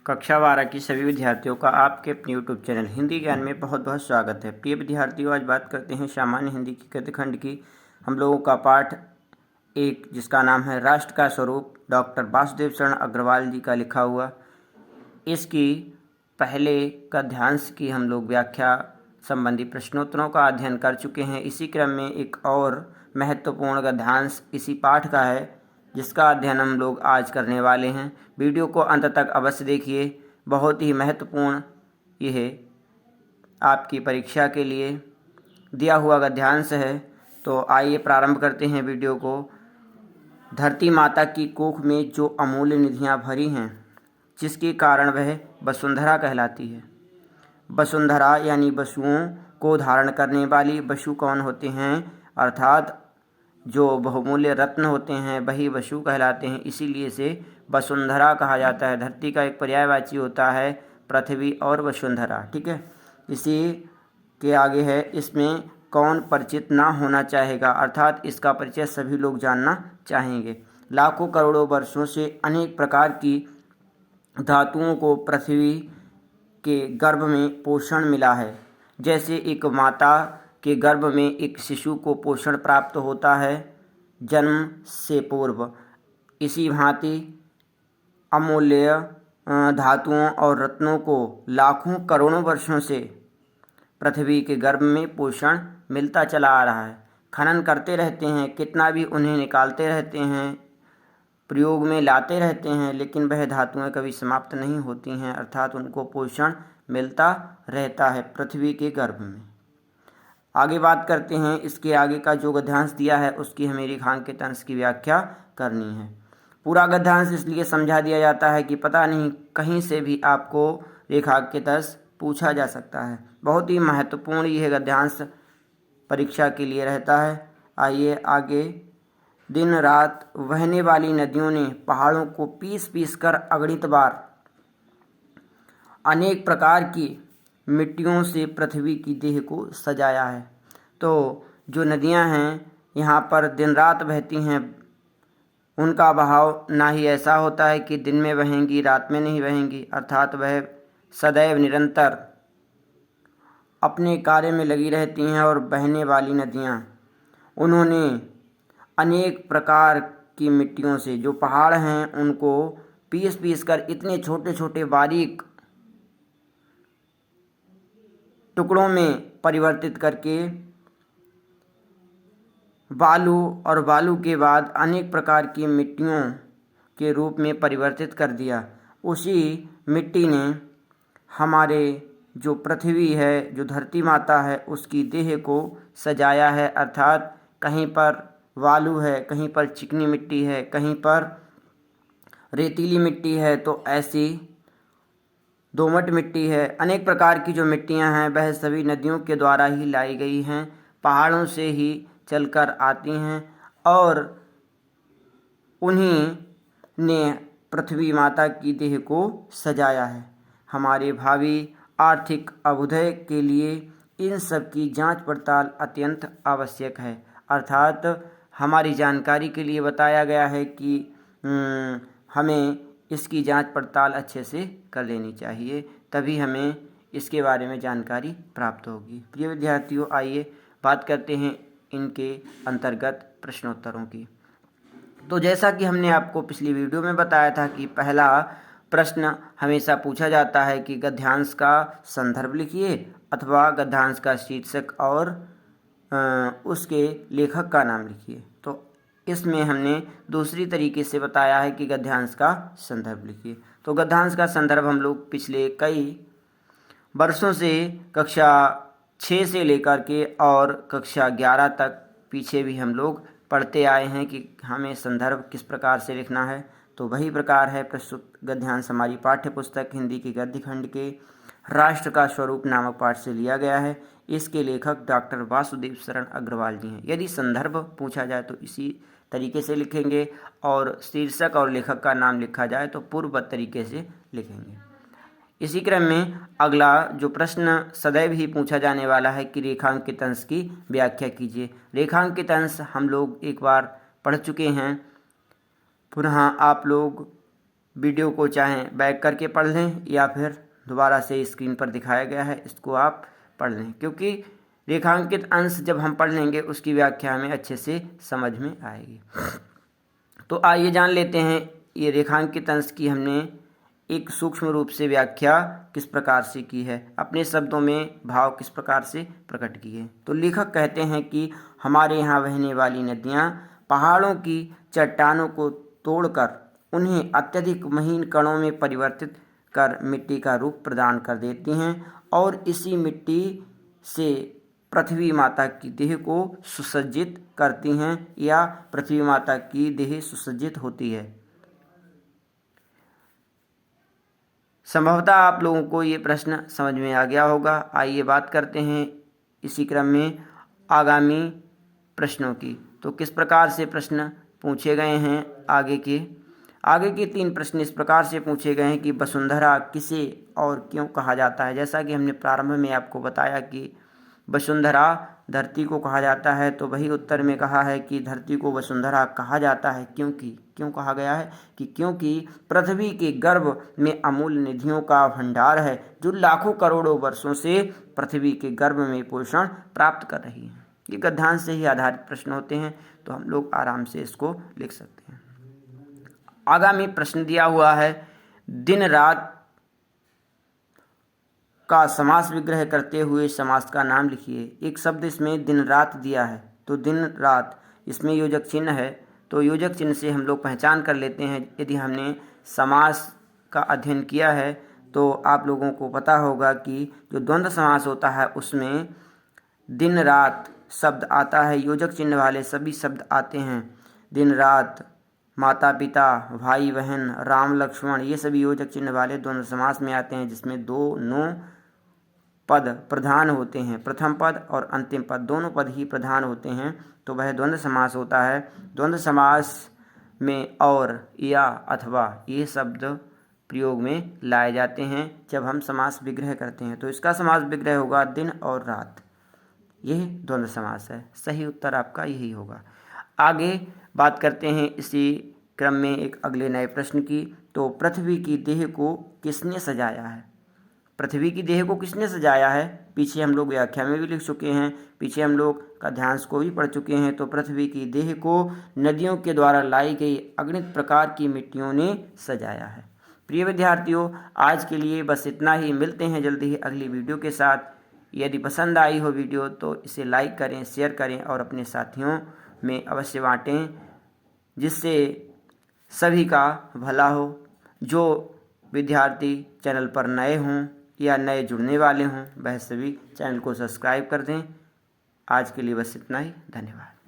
कक्षा 12 की सभी विद्यार्थियों का आपके अपने यूट्यूब चैनल हिंदी ज्ञान में बहुत बहुत स्वागत है। प्रिय विद्यार्थियों, आज बात करते हैं सामान्य हिंदी की गद्य खंड की। हम लोगों का पाठ एक, जिसका नाम है राष्ट्र का स्वरूप, डॉक्टर वासुदेव शरण अग्रवाल जी का लिखा हुआ। इसकी पहले गद्यांश की हम लोग व्याख्या संबंधी प्रश्नोत्तरों का अध्ययन कर चुके हैं। इसी क्रम में एक और महत्वपूर्ण गद्यांश इसी पाठ का है, जिसका अध्ययन हम लोग आज करने वाले हैं। वीडियो को अंत तक अवश्य देखिए, बहुत ही महत्वपूर्ण यह आपकी परीक्षा के लिए दिया हुआ गद्यांश है। तो आइए प्रारंभ करते हैं वीडियो को। धरती माता की कोख में जो अमूल्य निधियां भरी हैं, जिसके कारण वह वसुंधरा कहलाती है। वसुंधरा यानी वसुओं को धारण करने वाली। वसु कौन होते हैं? अर्थात जो बहुमूल्य रत्न होते हैं वही वसु कहलाते हैं, इसीलिए इसे वसुंधरा कहा जाता है। धरती का एक पर्यायवाची होता है पृथ्वी और वसुंधरा, ठीक है। इसी के आगे है, इसमें कौन परिचित ना होना चाहेगा, अर्थात इसका परिचय सभी लोग जानना चाहेंगे। लाखों करोड़ों वर्षों से अनेक प्रकार की धातुओं को पृथ्वी के गर्भ में पोषण मिला है। जैसे एक माता के गर्भ में एक शिशु को पोषण प्राप्त होता है जन्म से पूर्व, इसी भांति अमूल्य धातुओं और रत्नों को लाखों करोड़ों वर्षों से पृथ्वी के गर्भ में पोषण मिलता चला आ रहा है। खनन करते रहते हैं, कितना भी उन्हें निकालते रहते हैं, प्रयोग में लाते रहते हैं, लेकिन वह धातुएं कभी समाप्त नहीं होती हैं, अर्थात उनको पोषण मिलता रहता है पृथ्वी के गर्भ में। आगे बात करते हैं, इसके आगे का जो गद्यांश दिया है उसकी हमें रेखांकित अंश की व्याख्या करनी है। पूरा गद्यांश इसलिए समझा दिया जाता है कि पता नहीं कहीं से भी आपको रेखांकित अंश पूछा जा सकता है। बहुत ही महत्वपूर्ण यह गद्यांश परीक्षा के लिए रहता है। आइए आगे। दिन रात बहने वाली नदियों ने पहाड़ों को पीस पीस कर अगणित बार अनेक प्रकार की मिट्टियों से पृथ्वी की देह को सजाया है। तो जो नदियां हैं यहाँ पर दिन रात बहती हैं, उनका बहाव ना ही ऐसा होता है कि दिन में बहेंगी रात में नहीं बहेंगी, अर्थात वह सदैव निरंतर अपने कार्य में लगी रहती हैं। और बहने वाली नदियाँ, उन्होंने अनेक प्रकार की मिट्टियों से, जो पहाड़ हैं उनको पीस पीस कर इतने छोटे छोटे बारीक टुकड़ों में परिवर्तित करके बालू, और बालू के बाद अनेक प्रकार की मिट्टियों के रूप में परिवर्तित कर दिया। उसी मिट्टी ने हमारे जो पृथ्वी है, जो धरती माता है, उसकी देह को सजाया है। अर्थात कहीं पर बालू है, कहीं पर चिकनी मिट्टी है, कहीं पर रेतीली मिट्टी है, तो ऐसी दोमट मिट्टी है। अनेक प्रकार की जो मिट्टियां हैं वह सभी नदियों के द्वारा ही लाई गई हैं, पहाड़ों से ही चलकर आती हैं, और उन्हीं ने पृथ्वी माता की देह को सजाया है। हमारे भावी आर्थिक अभ्युदय के लिए इन सब की जांच पड़ताल अत्यंत आवश्यक है। अर्थात हमारी जानकारी के लिए बताया गया है कि हमें इसकी जांच पड़ताल अच्छे से कर लेनी चाहिए, तभी हमें इसके बारे में जानकारी प्राप्त होगी। प्रिय विद्यार्थियों, आइए बात करते हैं इनके अंतर्गत प्रश्नोत्तरों की। तो जैसा कि हमने आपको पिछली वीडियो में बताया था कि पहला प्रश्न हमेशा पूछा जाता है कि गद्यांश का संदर्भ लिखिए अथवा गद्यांश का शीर्षक और उसके लेखक का नाम लिखिए। तो इसमें हमने दूसरी तरीके से बताया है कि गद्यांश का संदर्भ लिखिए। तो गद्यांश का संदर्भ हम लोग पिछले कई वर्षों से कक्षा 6 से लेकर के और कक्षा 11 तक पीछे भी हम लोग पढ़ते आए हैं कि हमें संदर्भ किस प्रकार से लिखना है। तो वही प्रकार है प्रस्तुत गद्यांश हमारी पाठ्य पुस्तक हिंदी की गद्य खंड के राष्ट्र का स्वरूप नामक पाठ से लिया गया है। इसके लेखक डॉक्टर वासुदेव शरण अग्रवाल जी हैं। यदि संदर्भ पूछा जाए तो इसी तरीके से लिखेंगे, और शीर्षक और लेखक का नाम लिखा जाए तो पूर्ववत तरीके से लिखेंगे। इसी क्रम में अगला जो प्रश्न सदैव ही पूछा जाने वाला है कि रेखांकित अंश की व्याख्या कीजिए। रेखांकित अंश हम लोग एक बार पढ़ चुके हैं, पुनः आप लोग वीडियो को चाहें बैक करके पढ़ लें या फिर दोबारा से स्क्रीन पर दिखाया गया है इसको आप पढ़ लें, क्योंकि रेखांकित अंश जब हम पढ़ लेंगे उसकी व्याख्या हमें अच्छे से समझ में आएगी। तो आइए जान लेते हैं ये रेखांकित अंश की हमने एक सूक्ष्म रूप से व्याख्या किस प्रकार से की है, अपने शब्दों में भाव किस प्रकार से प्रकट किए। तो लेखक कहते हैं कि हमारे यहाँ बहने वाली नदियाँ पहाड़ों की चट्टानों को तोड़कर उन्हें अत्यधिक महीन कणों में परिवर्तित कर मिट्टी का रूप प्रदान कर देती हैं और इसी मिट्टी से पृथ्वी माता की देह को सुसज्जित करती हैं या पृथ्वी माता की देह सुसज्जित होती है। संभवतः आप लोगों को ये प्रश्न समझ में आ गया होगा। आइए बात करते हैं इसी क्रम में आगामी प्रश्नों की। तो किस प्रकार से प्रश्न पूछे गए हैं आगे के 3 प्रश्न इस प्रकार से पूछे गए हैं कि वसुंधरा किसे और क्यों कहा जाता है। जैसा कि हमने प्रारंभ में आपको बताया कि वसुंधरा धरती को कहा जाता है, तो वही उत्तर में कहा है कि धरती को वसुंधरा कहा जाता है क्यों कहा गया है कि क्योंकि पृथ्वी के गर्भ में अमूल्य निधियों का भंडार है जो लाखों करोड़ों वर्षों से पृथ्वी के गर्भ में पोषण प्राप्त कर रही है। ये गद्यांश से ही आधारित प्रश्न होते हैं, तो हम लोग आराम से इसको लिख सकते हैं। आगामी प्रश्न दिया हुआ है, दिन रात का समास विग्रह करते हुए समास का नाम लिखिए। एक शब्द इसमें दिन रात दिया है, तो दिन रात इसमें योजक चिन्ह है, तो योजक चिन्ह से हम लोग पहचान कर लेते हैं। यदि हमने समास का अध्ययन किया है तो आप लोगों को पता होगा कि जो द्वंद्व समास होता है उसमें दिन रात शब्द आता है, योजक चिन्ह वाले सभी शब्द आते हैं। दिन रात, माता पिता, भाई बहन, राम लक्ष्मण, ये सभी योजक चिन्ह वाले द्वंद्व समास में आते हैं, जिसमें दोनों पद प्रधान होते हैं। प्रथम पद और अंतिम पद दोनों पद ही प्रधान होते हैं, तो वह द्वंद्व समास होता है। द्वंद्व समास में और, या, अथवा ये शब्द प्रयोग में लाए जाते हैं जब हम समास विग्रह करते हैं। तो इसका समास विग्रह होगा दिन और रात, यह द्वंद्व समास है। सही उत्तर आपका यही होगा। आगे बात करते हैं इसी क्रम में एक अगले नए प्रश्न की। तो पृथ्वी की देह को किसने सजाया है? पृथ्वी की देह को किसने सजाया है? पीछे हम लोग व्याख्या में भी लिख चुके हैं, पीछे हम लोग गद्यांश को भी पढ़ चुके हैं। तो पृथ्वी की देह को नदियों के द्वारा लाई गई अगणित प्रकार की मिट्टियों ने सजाया है। प्रिय विद्यार्थियों, आज के लिए बस इतना ही। मिलते हैं जल्दी ही अगली वीडियो के साथ। यदि पसंद आई हो वीडियो तो इसे लाइक करें, शेयर करें और अपने साथियों में अवश्य बाँटें, जिससे सभी का भला हो। जो विद्यार्थी चैनल पर नए हों या नए जुड़ने वाले हों वह सभी चैनल को सब्सक्राइब कर दें। आज के लिए बस इतना ही। धन्यवाद।